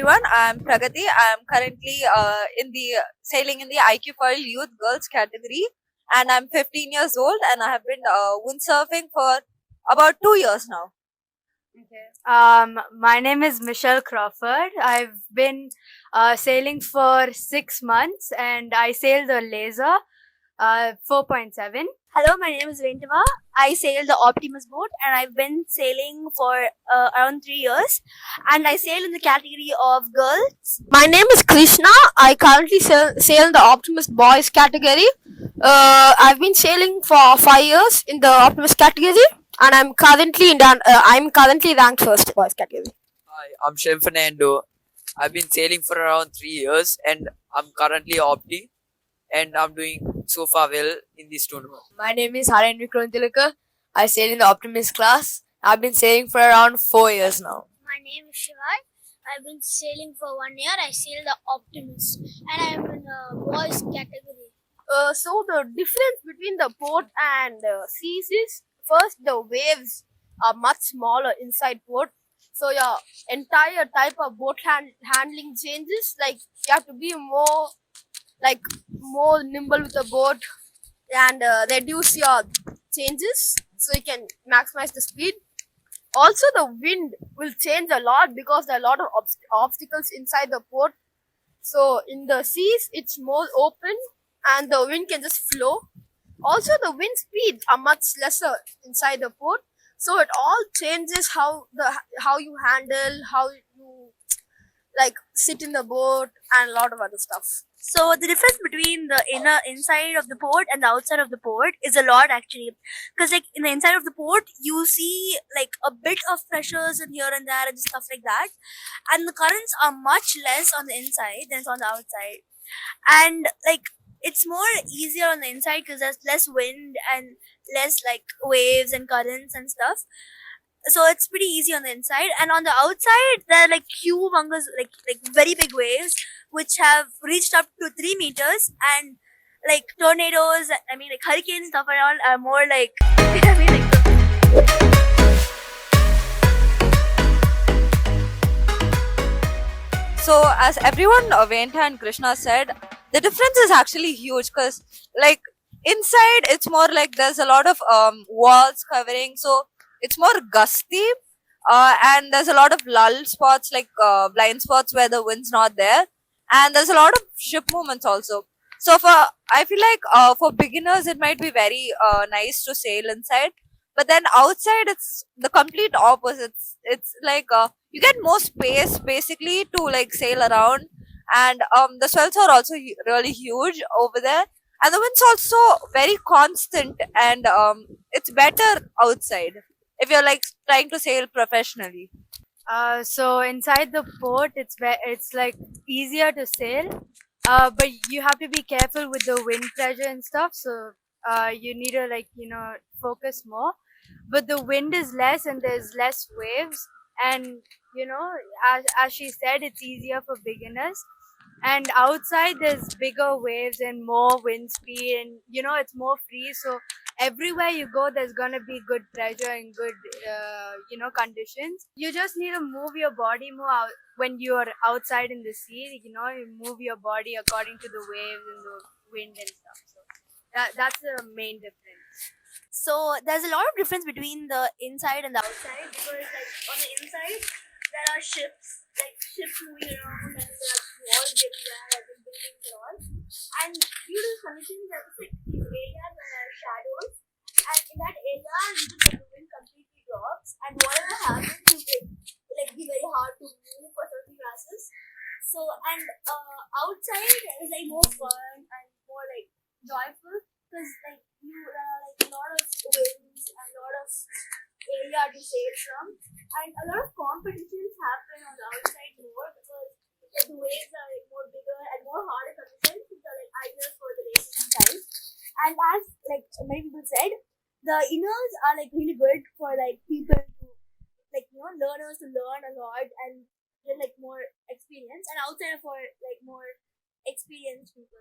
everyone. I'm Pragati. I'm currently in the sailing in the IQ Foil Youth Girls category, and I'm 15 years old, and I have been windsurfing for about 2 years now. My name is Michelle Crawford. I've been sailing for 6 months and I sailed the Laser 4.7. Hello, my name is Ventava. I sail the Optimus boat and I've been sailing for around 3 years and I sail in the category of girls. My name is Krishna. I currently sail in the Optimus Boys category. I've been sailing for 5 years in the Optimus category, and I'm currently ranked first boys category. Hi, I'm Shem Fernando. I've been sailing for around 3 years and I'm currently Opti and I'm doing so far well in this tournament. My name is Haren Vikramtilaka. I sail in the Optimist class. I've been sailing for around 4 years now. My name is Shivai. I've been sailing for 1 year. I sail the Optimist and I am in the boys category. So the difference between the port and seas is, first, the waves are much smaller inside port. So your entire type of boat handling changes. Like you have to be more nimble with the boat and reduce your changes so you can maximize the speed. Also, the wind will change a lot because there are a lot of obstacles inside the port. So in the seas, it's more open and the wind can just flow. Also, the wind speeds are much lesser inside the port, so it all changes how you handle, how you sit in the boat, and a lot of other stuff. So the difference between the inside of the port and the outside of the port is a lot actually, because like in the inside of the port you see like a bit of pressures and here and there and stuff like that, and the currents are much less on the inside than on the outside, and like it's more easier on the inside because there's less wind and less like waves and currents and stuff. So it's pretty easy on the inside, and on the outside there are like humongous, like very big waves which have reached up to 3 meters, and like tornadoes, I mean like hurricanes stuff and all are more like I mean like So, as everyone, Venta and Krishna said, the difference is actually huge because, like, inside it's more like there's a lot of walls covering, so it's more gusty, and there's a lot of lull spots, like blind spots where the wind's not there, and there's a lot of ship movements also. So, I feel like for beginners it might be very nice to sail inside, but then outside it's the complete opposite. It's like you get more space basically to like sail around, and the swells are also really huge over there, and the wind's also very constant, and it's better outside if you're like trying to sail professionally. So inside the port, it's like easier to sail, but you have to be careful with the wind pressure and stuff. So you need to focus more. But the wind is less and there's less waves, and as she said, it's easier for beginners. And outside there's bigger waves and more wind speed, and it's more free. So everywhere you go there's gonna be good pressure and good conditions. You just need to move your body more when you're outside in the sea. You move your body according to the waves and the wind and stuff. So that's the main difference. So there's a lot of difference between the inside and the outside, because like on the inside there are ships moving around, and there are walls everywhere and buildings and all. And due to conditions, there's like these areas where there are shadows, and in that area the wind completely drops, and whatever happens is like be very hard to move for certain classes. So and outside is like more fun and more like joyful, because like there are like a lot of waves and a lot of area to sail from, and a lot of competitions happen on the outside more, because like, the waves are like more bigger and more harder conditions, which are like ideal for the racing type. And as like many people said, the inners are like really good for like people to learners to learn a lot and get like more experience, and outside for like more experienced people.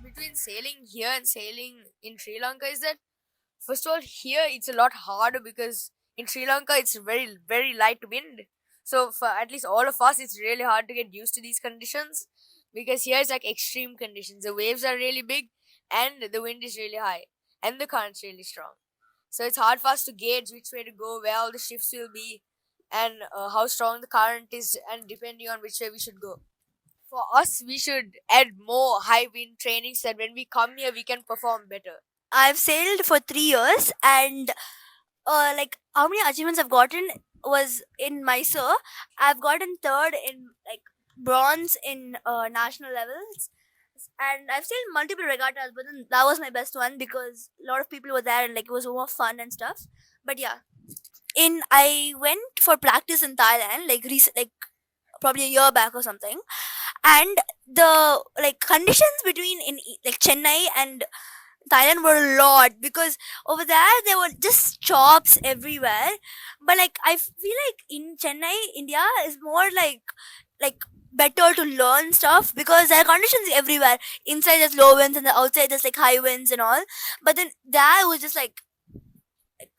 Between sailing here and sailing in Sri Lanka is that First of all, here it's a lot harder because in Sri Lanka it's very, very light wind. So for at least all of us, it's really hard to get used to these conditions because here it's like extreme conditions. The waves are really big and the wind is really high and the current's really strong. So it's hard for us to gauge which way to go, where all the shifts will be, and how strong the current is, and depending on which way we should go. For us, we should add more high wind training so that when we come here, we can perform better. I've sailed for 3 years, and like how many achievements I've gotten was in Mysore. I've gotten third in like bronze in national levels, and I've sailed multiple regattas, but then that was my best one because a lot of people were there and like it was more fun and stuff. But yeah, I went for practice in Thailand like probably a year back or something, and the like conditions between like Chennai and Thailand were a lot because over there were just shops everywhere. But like I feel like in Chennai, India is more like better to learn stuff because there are conditions everywhere. Inside there's low winds and the outside there's like high winds and all. But then there was just like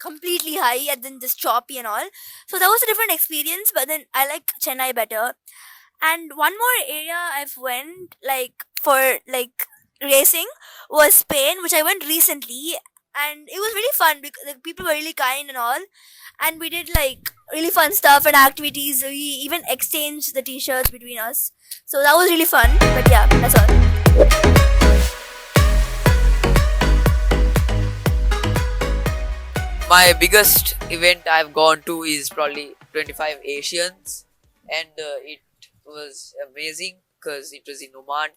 completely high and then just choppy and all. So that was a different experience. But then I like Chennai better. And one more area I've went like for like racing was Spain, which I went recently, and it was really fun because the people were really kind and all, and we did like really fun stuff and activities. We even exchanged the t-shirts between us, so that was really fun. But yeah, that's all. My biggest event I've gone to is probably 25 Asians, and it was amazing because it was in Oman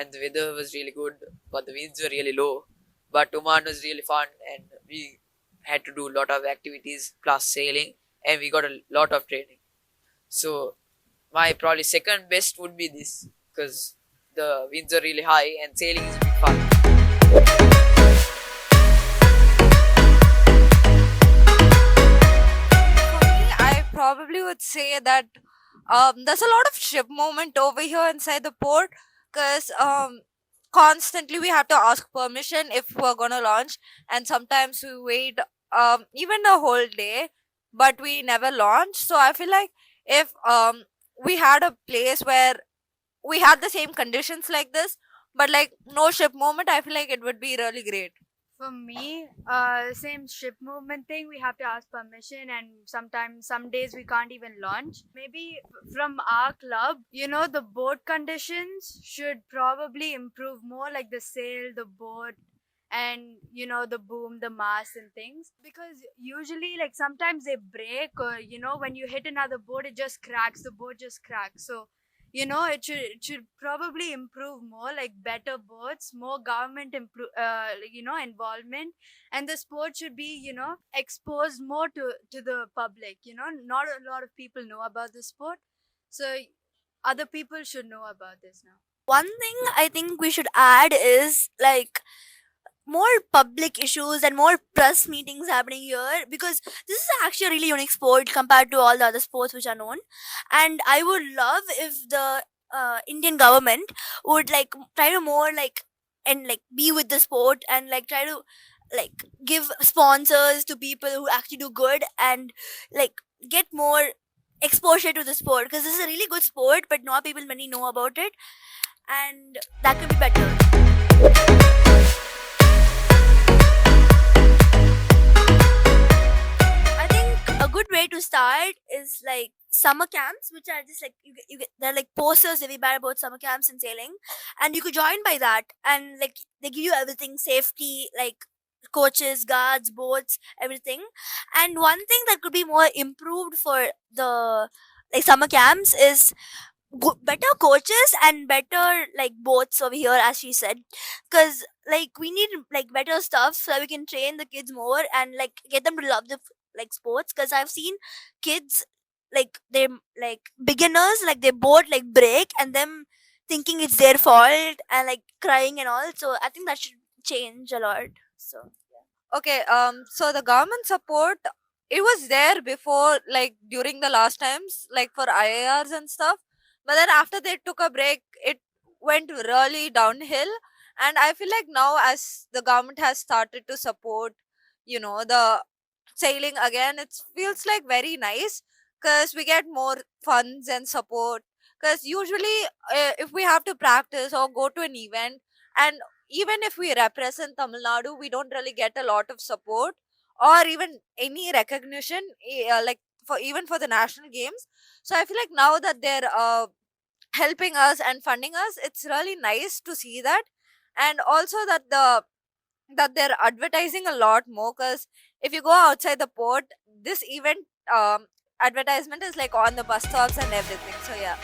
and the weather was really good, but the winds were really low. But Oman was really fun, and we had to do a lot of activities plus sailing, and we got a lot of training. So, my probably second best would be this because the winds are really high and sailing is really fun. For me, I probably would say that there's a lot of ship movement over here inside the port because constantly we have to ask permission if we're gonna launch, and sometimes we wait even a whole day, but we never launch. So I feel like if we had a place where we had the same conditions like this, but like no ship movement, I feel like it would be really great. For me, same ship movement thing, we have to ask permission, and sometimes, some days we can't even launch. Maybe from our club, the boat conditions should probably improve more, like the sail, the boat, and the boom, the mast, and things. Because usually, like sometimes they break, or when you hit another boat, it just cracks, the boat just cracks. So it should probably improve more, like better boats, more government involvement, and the sport should be exposed more to the public. Not a lot of people know about the sport, so other people should know about this now. One thing I think we should add is like more public issues and more press meetings happening here because this is actually a really unique sport compared to all the other sports which are known. And I would love if the Indian government would like try to more like and like be with the sport and like try to like give sponsors to people who actually do good and like get more exposure to the sport because this is a really good sport but not people many know about it, and that could be better. I think a good way to start is like summer camps, which are just like they're like posters everywhere about summer camps and sailing, and you could join by that, and like they give you everything, safety, like coaches, guards, boats, everything. And one thing that could be more improved for the like summer camps is better coaches and better like boats over here, as she said, because like we need like better stuff so that we can train the kids more and like get them to love the like sports, because I've seen kids like they're like beginners, like their boat like break and them thinking it's their fault and like crying and all. So I think that should change a lot. So Okay, so the government support, it was there before, like during the last times, like for IIRs and stuff. But then after they took a break, it went really downhill. And I feel like now, as the government has started to support, the sailing again, it feels like very nice because we get more funds and support. Because usually, if we have to practice or go to an event, and even if we represent Tamil Nadu, we don't really get a lot of support or even any recognition, like for even for the national games. So I feel like now that they're helping us and funding us, it's really nice to see that. And also that they're advertising a lot more, because if you go outside the port, this event advertisement is like on the bus stops and everything. So yeah.